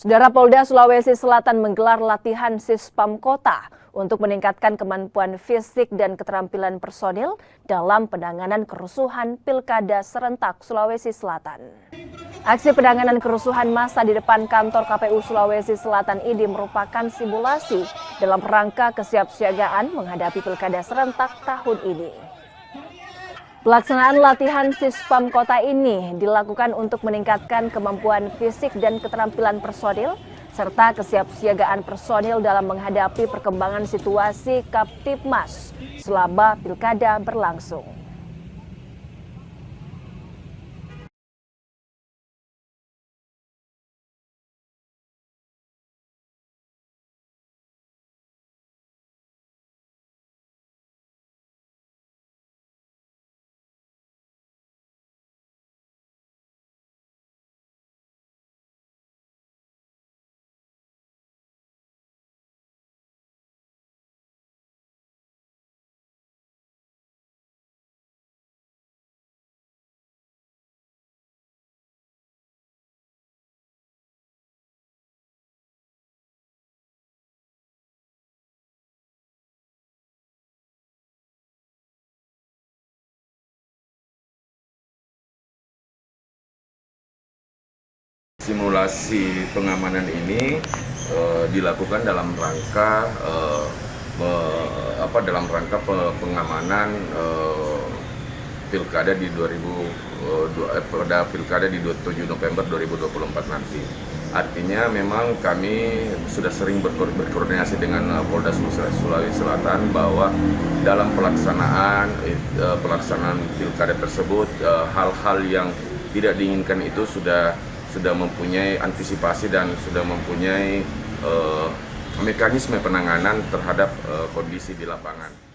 Saudara, Polda Sulawesi Selatan menggelar latihan Sispam Kota untuk meningkatkan kemampuan fisik dan keterampilan personil dalam penanganan kerusuhan Pilkada serentak Sulawesi Selatan. Aksi penanganan kerusuhan massa di depan kantor KPU Sulawesi Selatan ini merupakan simulasi dalam rangka kesiapsiagaan menghadapi Pilkada serentak tahun ini. Pelaksanaan latihan Sispam Kota ini dilakukan untuk meningkatkan kemampuan fisik dan keterampilan personil, serta kesiapsiagaan personil dalam menghadapi perkembangan situasi Kaptipmas selama Pilkada berlangsung. Simulasi pengamanan ini dilakukan dalam rangka pengamanan Pilkada di 7 November 2024 nanti. Artinya memang kami sudah sering berkoordinasi dengan Polda Sulawesi Selatan bahwa dalam pelaksanaan Pilkada tersebut hal-hal yang tidak diinginkan itu sudah mempunyai antisipasi dan sudah mempunyai mekanisme penanganan terhadap kondisi di lapangan.